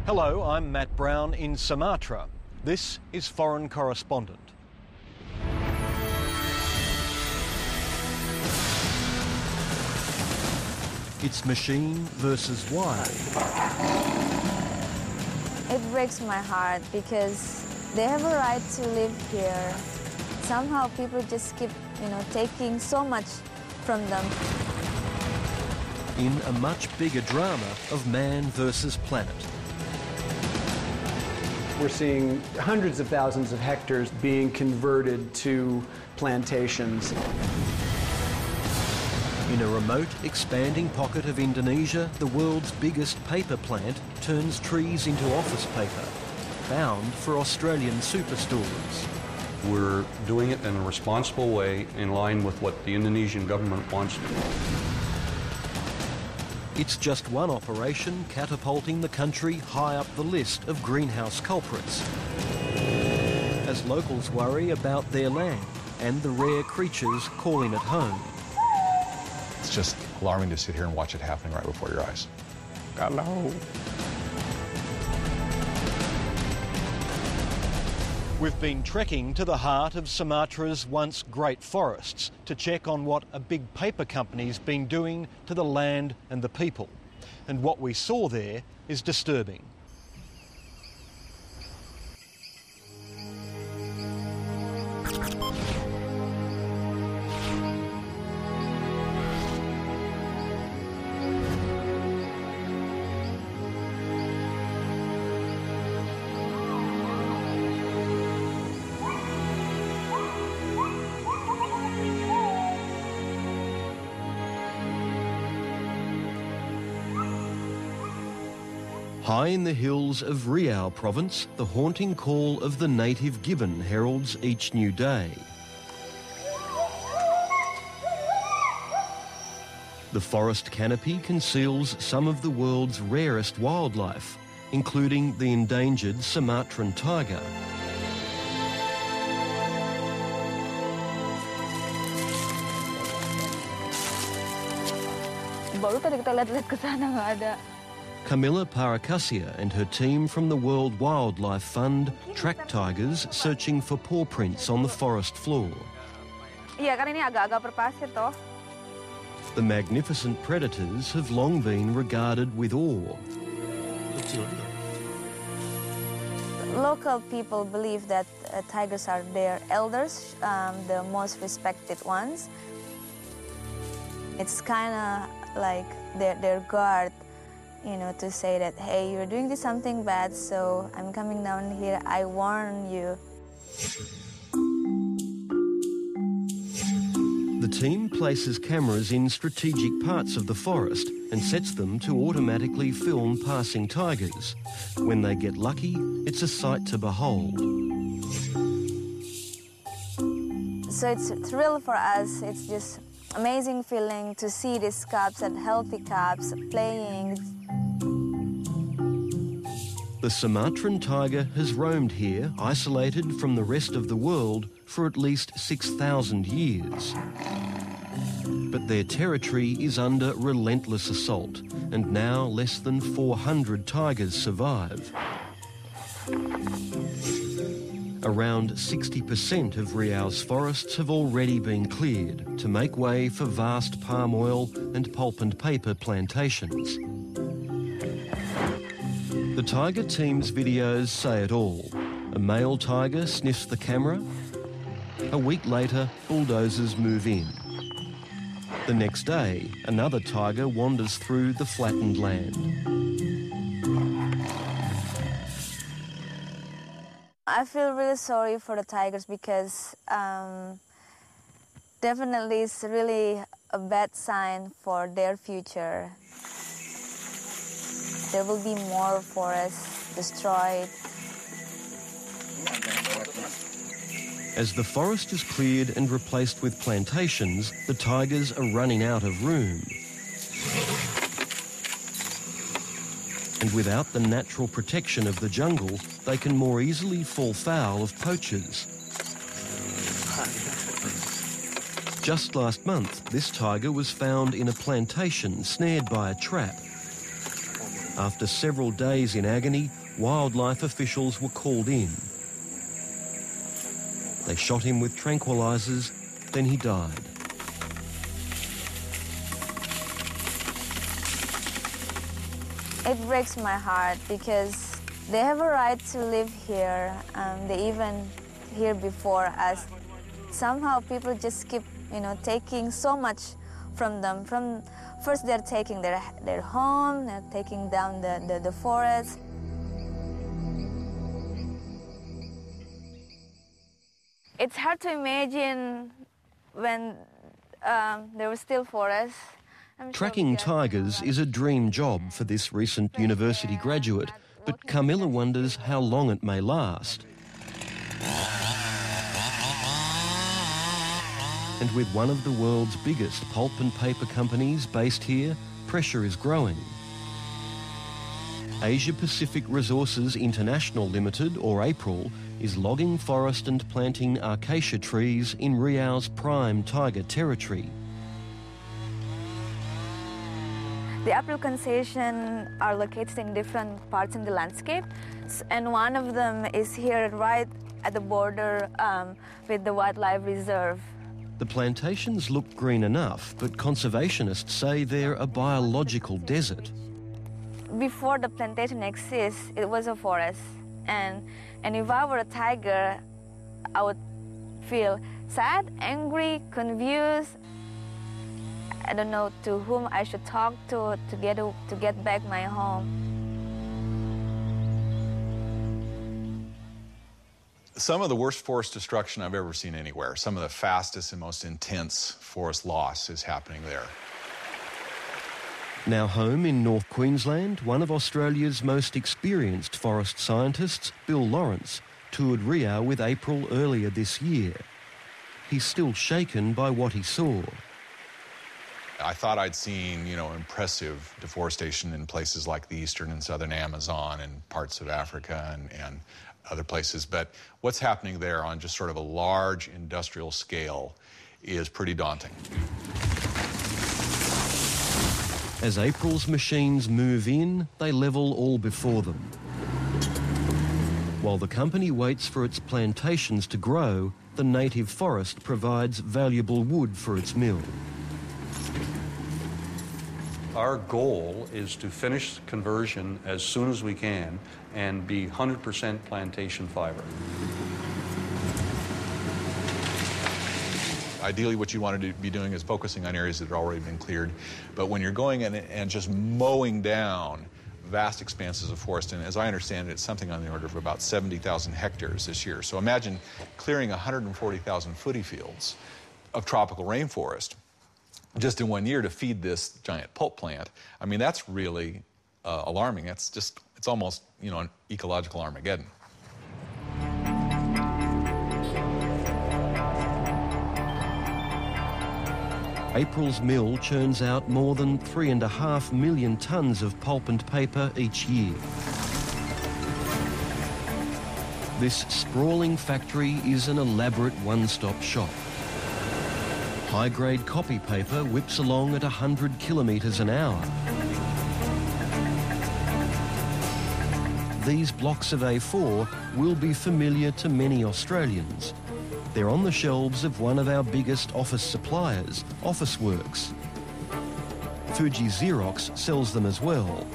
Hello, I'm Matt Brown in Sumatra. This is Foreign Correspondent. It's machine versus wild. It breaks my heart because they have a right to live here. Somehow people just keep, taking so much from them. In a much bigger drama of man versus planet. We're seeing hundreds of thousands of hectares being converted to plantations. In a remote, expanding pocket of Indonesia, the world's biggest paper plant turns trees into office paper, bound for Australian superstores. We're doing it in a responsible way in line with what the Indonesian government wants to do. It's just one operation catapulting the country high up the list of greenhouse culprits, as locals worry about their land and the rare creatures calling it home. It's just alarming to sit here and watch it happening right before your eyes. God, no. We've been trekking to the heart of Sumatra's once great forests to check on what a big paper company's been doing to the land and the people. And what we saw there is disturbing. High in the hills of Riau province, the haunting call of the native gibbon heralds each new day. The forest canopy conceals some of the world's rarest wildlife, including the endangered Sumatran tiger. Baru tadi kita lihat-lihat ke sana nggak ada. Camilla Parakasia and her team from the World Wildlife Fund track tigers searching for paw prints on the forest floor. Iya kan ini agak-agak berpasir toh. The magnificent predators have long been regarded with awe. Local people believe that tigers are their elders, the most respected ones. It's kind of like their guard, to say that, hey, you're doing something bad, so I'm coming down here, I warn you. The team places cameras in strategic parts of the forest and sets them to automatically film passing tigers. When they get lucky, it's a sight to behold. So it's a thrill for us. It's just amazing feeling to see these cubs and healthy cubs playing. The Sumatran tiger has roamed here, isolated from the rest of the world, for at least 6,000 years. But their territory is under relentless assault, and now less than 400 tigers survive. Around 60% of Riau's forests have already been cleared to make way for vast palm oil and pulp and paper plantations. The tiger team's videos say it all. A male tiger sniffs the camera. A week later, bulldozers move in. The next day, another tiger wanders through the flattened land. I feel really sorry for the tigers because definitely it's really a bad sign for their future. There will be more forests destroyed. As the forest is cleared and replaced with plantations, the tigers are running out of room. And without the natural protection of the jungle, they can more easily fall foul of poachers. Just last month, this tiger was found in a plantation snared by a trap. After several days in agony, wildlife officials were called in. They shot him with tranquilizers, then he died. It breaks my heart because they have a right to live here. They even here before us. Somehow people just keep, taking so much from them. First they're taking their home, they're taking down the forest. It's hard to imagine when there was still forests. Tracking tigers is a dream job for this recent university graduate, but Carmilla wonders how long it may last. And with one of the world's biggest pulp and paper companies based here, pressure is growing. Asia Pacific Resources International Limited, or APRIL, is logging forest and planting acacia trees in Riau's prime tiger territory. The APRIL concession are located in different parts in the landscape, and one of them is here right at the border with the wildlife reserve. The plantations look green enough, but conservationists say they're a biological desert. Before the plantation exists, it was a forest, and if I were a tiger, I would feel sad, angry, confused. I don't know to whom I should talk to get back my home. Some of the worst forest destruction I've ever seen anywhere. Some of the fastest and most intense forest loss is happening there. Now home in North Queensland, one of Australia's most experienced forest scientists, Bill Laurance, toured Riau with APRIL earlier this year. He's still shaken by what he saw. I thought I'd seen, impressive deforestation in places like the eastern and southern Amazon and parts of Africa and other places, but what's happening there on just sort of a large industrial scale is pretty daunting. As APRIL's machines move in, they level all before them. While the company waits for its plantations to grow, the native forest provides valuable wood for its mill. Our goal is to finish conversion as soon as we can and be 100% plantation fiber. Ideally, what you want to be doing is focusing on areas that have already been cleared. But when you're going in and just mowing down vast expanses of forest, and as I understand it, it's something on the order of about 70,000 hectares this year. So imagine clearing 140,000 footy fields of tropical rainforest just in 1 year to feed this giant pulp plant. I mean, that's really alarming. It's almost, an ecological Armageddon. APRIL's mill churns out more than 3.5 million tonnes of pulp and paper each year. This sprawling factory is an elaborate one-stop shop. High-grade copy paper whips along at 100 kilometres an hour. These blocks of A4 will be familiar to many Australians. They're on the shelves of one of our biggest office suppliers, Officeworks. Fuji Xerox sells them as well.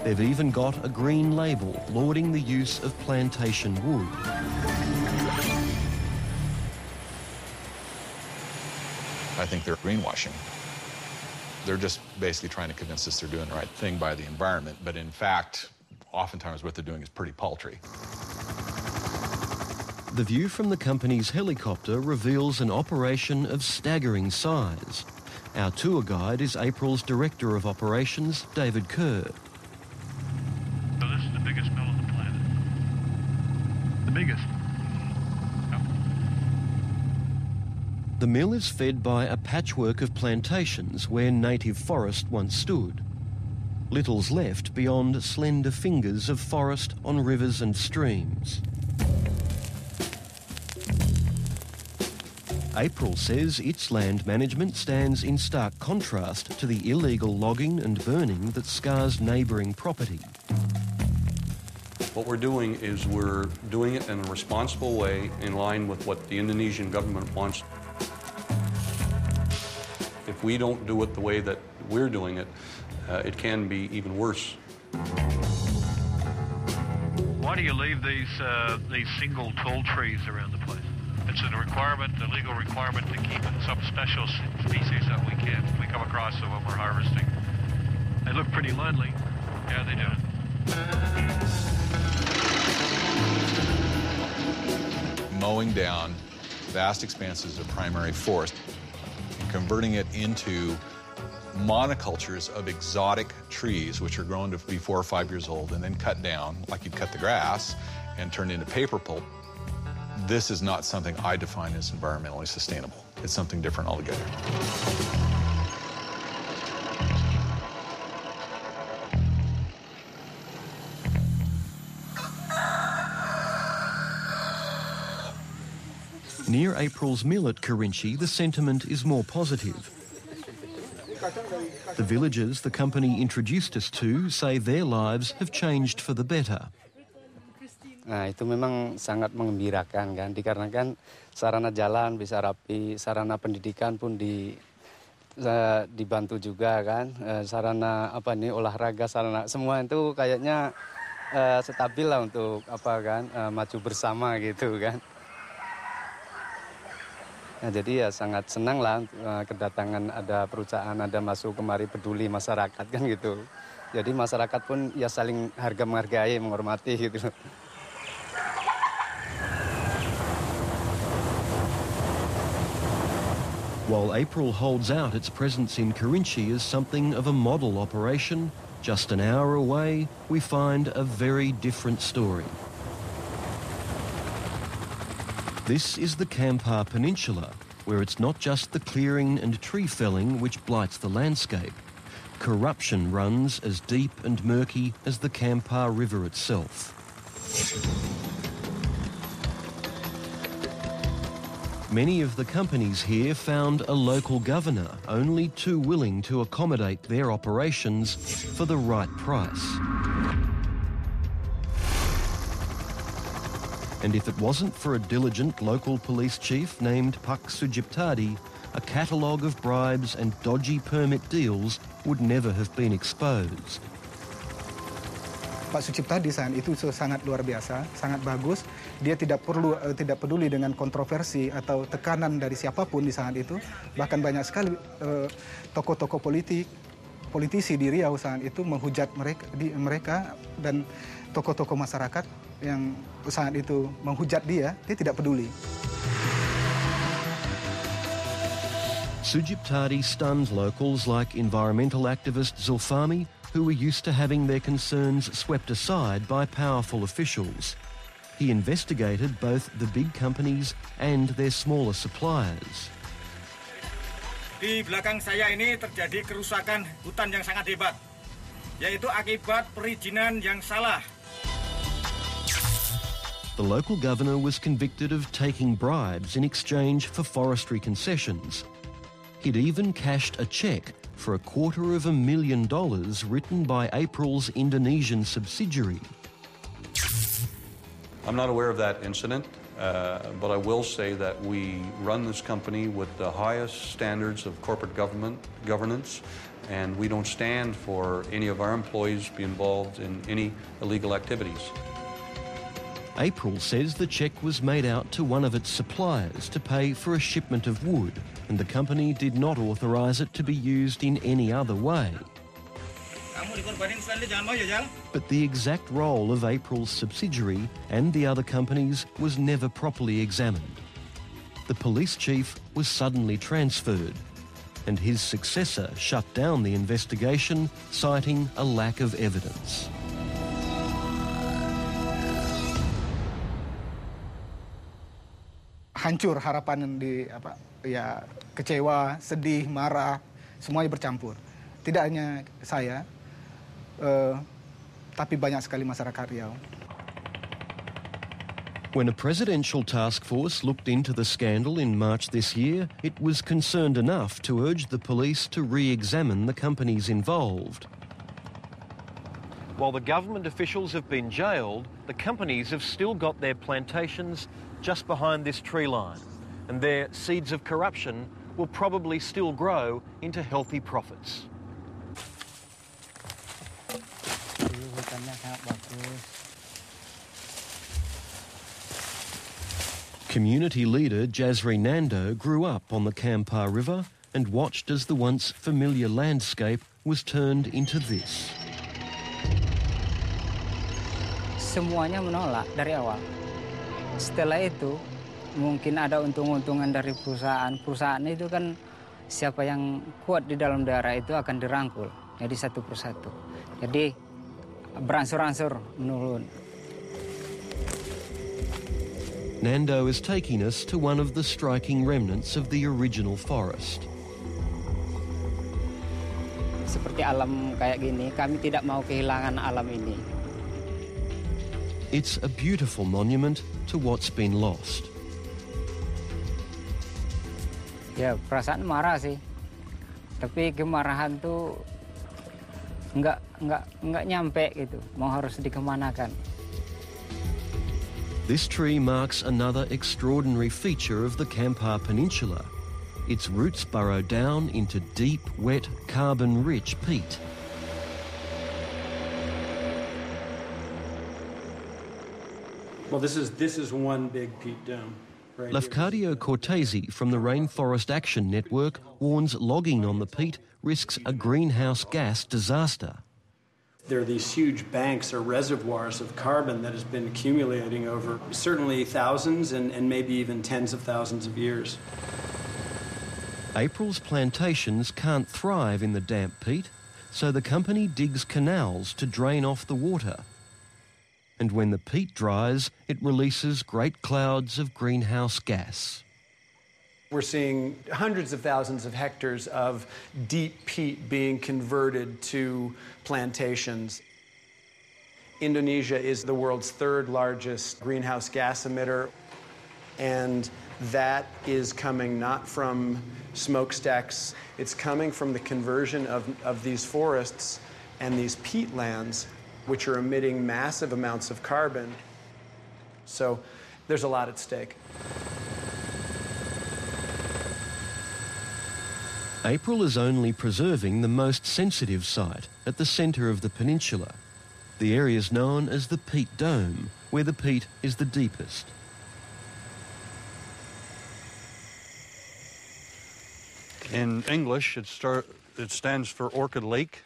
They've even got a green label lauding the use of plantation wood. I think they're greenwashing. They're just basically trying to convince us they're doing the right thing by the environment, but in fact, oftentimes what they're doing is pretty paltry. The view from the company's helicopter reveals an operation of staggering size. Our tour guide is APRIL's Director of Operations, David Kerr. So this is the biggest mill on the planet. The biggest. Yep. The mill is fed by a patchwork of plantations where native forest once stood. Little's left beyond slender fingers of forest on rivers and streams. APRIL says its land management stands in stark contrast to the illegal logging and burning that scars neighbouring property. What we're doing is we're doing it in a responsible way in line with what the Indonesian government wants. If we don't do it the way that we're doing it, it can be even worse. Why do you leave these single tall trees around the place? It's a requirement, a legal requirement to keep some special species that we come across when we're harvesting. They look pretty lonely. Yeah, they do. Mowing down vast expanses of primary forest and converting it into monocultures of exotic trees, which are grown to be 4 or 5 years old and then cut down like you'd cut the grass and turned into paper pulp. This is not something I define as environmentally sustainable. It's something different altogether. Near April's mill at Kerinci, the sentiment is more positive. The villagers the company introduced us to say their lives have changed for the better. Nah, itu memang sangat menggembirakan kan, dikarenakan sarana jalan bisa rapi, sarana pendidikan pun dibantu juga kan, sarana olahraga, sarana semua itu kayaknya stabil lah untuk maju bersama gitu kan. Nah, jadi ya sangat senang lah kedatangan ada perusahaan, ada masuk kemari peduli masyarakat kan gitu. Jadi masyarakat pun ya saling menghargai, menghormati gitu. While April holds out its presence in Kerinci as something of a model operation, just an hour away we find a very different story. This is the Kampar Peninsula, where it's not just the clearing and tree felling which blights the landscape. Corruption runs as deep and murky as the Kampar River itself. Many of the companies here found a local governor only too willing to accommodate their operations for the right price. And if it wasn't for a diligent local police chief named Pak Sujiptadi, a catalogue of bribes and dodgy permit deals would never have been exposed. Pak Suciptadi saat itu sangat luar biasa, sangat bagus. Dia tidak peduli dengan kontroversi atau tekanan dari siapapun di saat itu. Bahkan banyak sekali tokoh-tokoh politisi di Riau saat itu menghujat mereka dan tokoh-tokoh masyarakat yang saat itu menghujat dia tidak peduli. Sujiptadi stunned locals like environmental activist Zulfami, who were used to having their concerns swept aside by powerful officials. He investigated both the big companies and their smaller suppliers. Di belakang saya ini terjadi kerusakan hutan yang sangat hebat, yaitu akibat perizinan yang salah. The local governor was convicted of taking bribes in exchange for forestry concessions. He'd even cashed a cheque for $250,000 written by April's Indonesian subsidiary. I'm not aware of that incident, but I will say that we run this company with the highest standards of corporate governance, and we don't stand for any of our employees be involved in any illegal activities. April says the cheque was made out to one of its suppliers to pay for a shipment of wood, and the company did not authorise it to be used in any other way. But the exact role of April's subsidiary and the other companies was never properly examined. The police chief was suddenly transferred, and his successor shut down the investigation, citing a lack of evidence. Hancur harapan kecewa, sedih, marah, semuanya bercampur. Tidak hanya saya, tapi banyak sekali masyarakat Riau. When a presidential task force looked into the scandal in March this year, it was concerned enough to urge the police to re-examine the companies involved. While the government officials have been jailed, the companies have still got their plantations just behind this tree line, and their seeds of corruption will probably still grow into healthy profits. Community leader Jasri Nando grew up on the Kampar River and watched as the once familiar landscape was turned into this. Semuanya menolak dari awal. Setelah itu, mungkin ada untung-untungan dari perusahaan. Perusahaan itu kan siapa yang kuat di dalam daerah itu akan dirangkul. Jadi satu persatu. Jadi berangsur-angsur menurun. Nando is taking us to one of the striking remnants of the original forest. Seperti alam kayak gini, kami tidak mau kehilangan alam ini. It's a beautiful monument to what's been lost. Ya, perasaan marah sih. Tapi kemarahan tuh nggak nyampe gitu. Mau harus dikemanakan. This tree marks another extraordinary feature of the Kampar Peninsula. Its roots burrow down into deep, wet, carbon-rich peat. Well, this is one big peat dome. Right Lafcadio Cortesi from the Rainforest Action Network warns logging on the peat risks a greenhouse gas disaster. There are these huge banks or reservoirs of carbon that has been accumulating over certainly thousands and maybe even tens of thousands of years. April's plantations can't thrive in the damp peat, so the company digs canals to drain off the water. And when the peat dries, it releases great clouds of greenhouse gas. We're seeing hundreds of thousands of hectares of deep peat being converted to plantations. Indonesia is the world's third largest greenhouse gas emitter, and that is coming not from smokestacks, it's coming from the conversion of these forests and these peatlands, which are emitting massive amounts of carbon. So there's a lot at stake. April is only preserving the most sensitive site at the centre of the peninsula. The area is known as the Peat Dome, where the peat is the deepest. In English, it stands for Orchid Lake,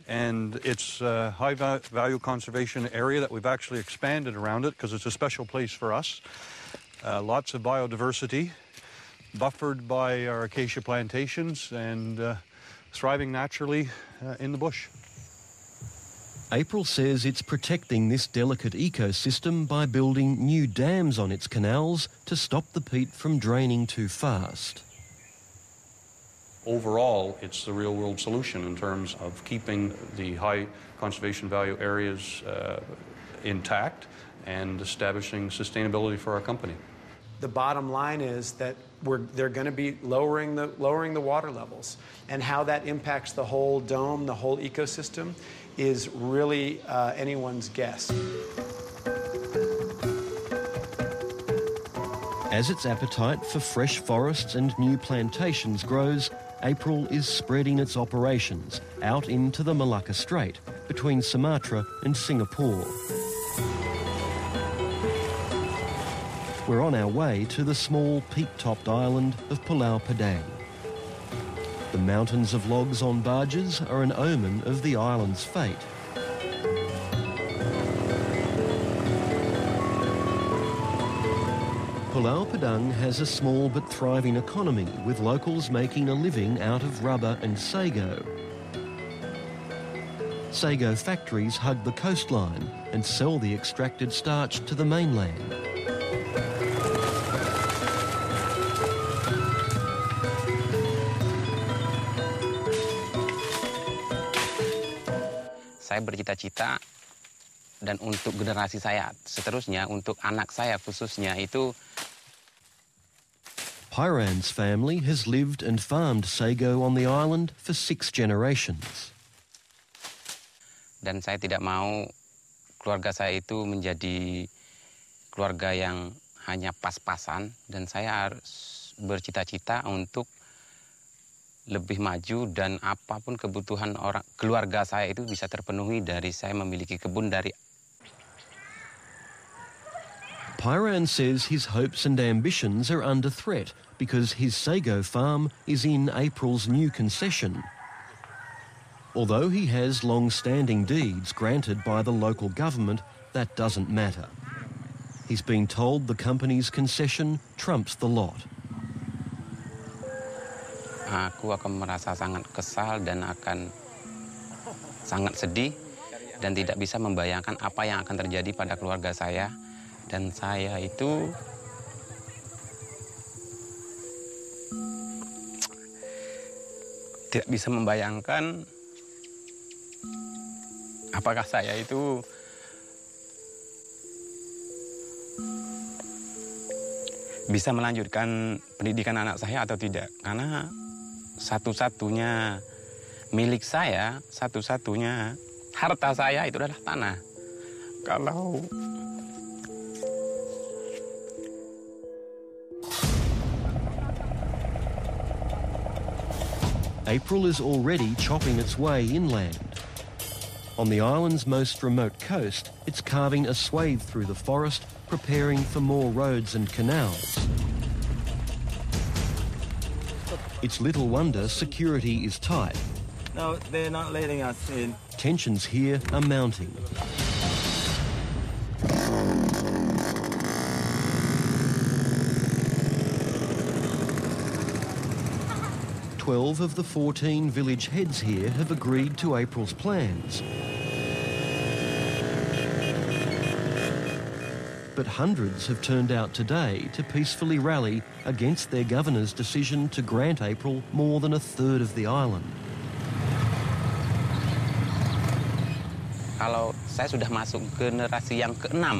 and it's a high-value conservation area that we've actually expanded around it because it's a special place for us. Lots of biodiversity, buffered by our acacia plantations and thriving naturally in the bush. April says it's protecting this delicate ecosystem by building new dams on its canals to stop the peat from draining too fast. Overall, it's the real-world solution in terms of keeping the high conservation value areas intact and establishing sustainability for our company. The bottom line is that they're going to be lowering the water levels, and how that impacts the whole dome, the whole ecosystem, is really anyone's guess. As its appetite for fresh forests and new plantations grows, April is spreading its operations out into the Malacca Strait between Sumatra and Singapore. We're on our way to the small peat-topped island of Pulau Padang. The mountains of logs on barges are an omen of the island's fate. Pulau Padang has a small but thriving economy, with locals making a living out of rubber and sago. Sago factories hug the coastline and sell the extracted starch to the mainland. Saya bercita-cita, dan untuk generasi saya seterusnya, untuk anak saya khususnya itu. Piran's family has lived and farmed sago on the island for 6 generations. Dan saya tidak mau keluarga saya itu menjadi keluarga yang hanya pas-pasan. Dan saya harus bercita-cita untuk lebih maju dan apapun kebutuhan keluarga saya itu bisa terpenuhi dari saya memiliki kebun dari. Pyran says his hopes and ambitions are under threat because his sago farm is in April's new concession. Although he has long-standing deeds granted by the local government, that doesn't matter. He's been told the company's concession trumps the lot. Aku akan merasa sangat kesal dan akan sangat sedih dan tidak bisa membayangkan apa yang akan terjadi pada keluarga saya. Dan saya itu tidak bisa membayangkan apakah saya itu bisa melanjutkan pendidikan anak saya atau tidak. Karena satu-satunya milik saya, satu-satunya harta saya itu adalah tanah. Kalau April is already chopping its way inland. On the island's most remote coast, it's carving a swathe through the forest, preparing for more roads and canals. It's little wonder security is tight. No, they're not letting us in. Tensions here are mounting. Twelve of the 14 village heads here have agreed to April's plans. But hundreds have turned out today to peacefully rally against their governor's decision to grant April more than a third of the island. kalau saya sudah masuk generasi yang ke-6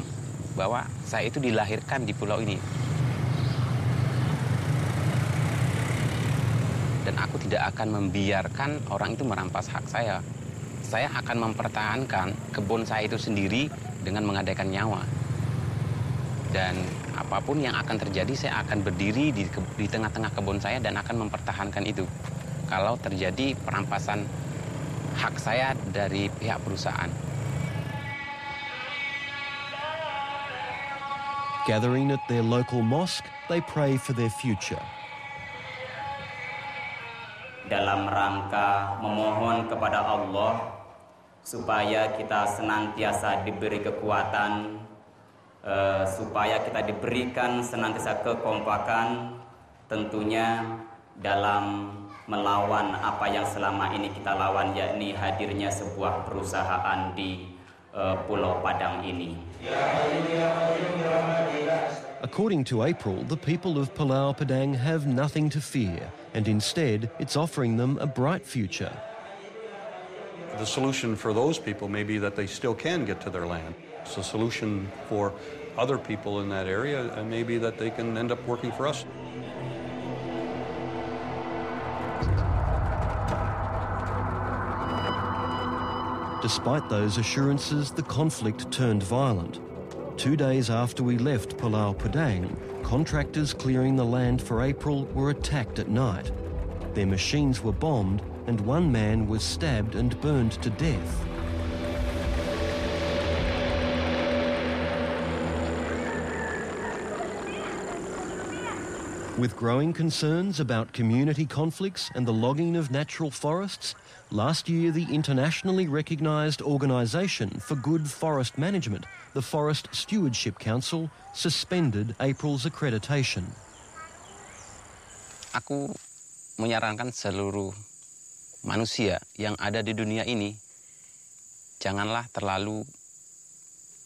bahwa saya itu dilahirkan di pulau ini. Dan aku tidak akan membiarkan orang itu merampas hak saya. Saya akan mempertahankan kebun saya itu sendiri dengan mengadakan nyawa. Dan apapun yang akan terjadi, saya akan berdiri di tengah-tengah kebun saya dan akan mempertahankan itu. Kalau terjadi perampasan hak saya dari pihak perusahaan. Gathering at their local mosque, they pray for their future. Dalam rangka memohon kepada Allah supaya kita senantiasa diberi kekuatan, supaya kita diberikan senantiasa kekompakan, tentunya dalam melawan apa yang selama ini kita lawan, yakni hadirnya sebuah perusahaan di Pulau Padang ini. According to April, the people of Pulau Padang have nothing to fear, and instead it's offering them a bright future. The solution for those people may be that they still can get to their land. It's a solution for other people in that area, and maybe that they can end up working for us. Despite those assurances, the conflict turned violent. 2 days after we left Pulau Padang, contractors clearing the land for April were attacked at night. Their machines were bombed and one man was stabbed and burned to death. With growing concerns about community conflicts and the logging of natural forests, last year the internationally recognised Organisation for Good Forest Management, the Forest Stewardship Council, suspended April's accreditation. Aku menyarankan seluruh manusia yang ada di dunia ini, janganlah terlalu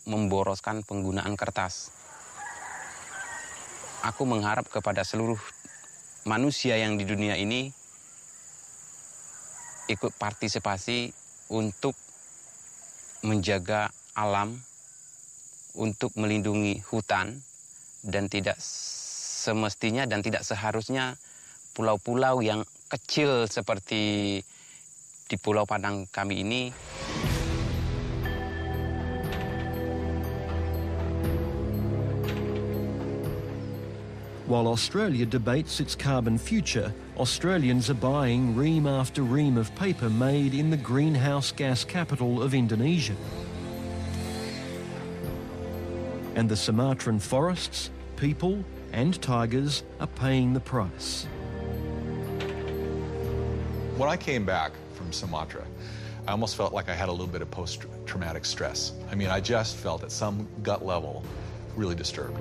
memboroskan penggunaan kertas. Aku mengharap kepada seluruh manusia yang di dunia ini ikut partisipasi untuk menjaga alam, untuk melindungi hutan, dan tidak semestinya dan tidak seharusnya pulau-pulau yang kecil seperti di Pulau Padang kami ini While Australia debates its carbon future, Australians are buying ream after ream of paper made in the greenhouse gas capital of Indonesia. And the Sumatran forests, people and tigers are paying the price. When I came back from Sumatra, I almost felt like I had a little bit of post-traumatic stress. I mean, I just felt at some gut level really disturbed.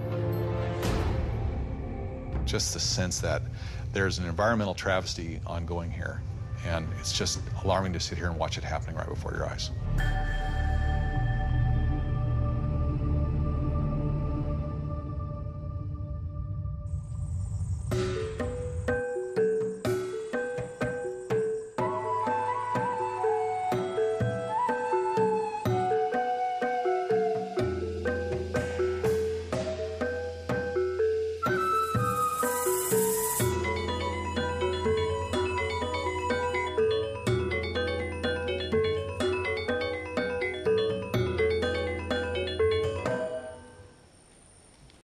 Just the sense that there's an environmental travesty ongoing here, and it's just alarming to sit here and watch it happening right before your eyes.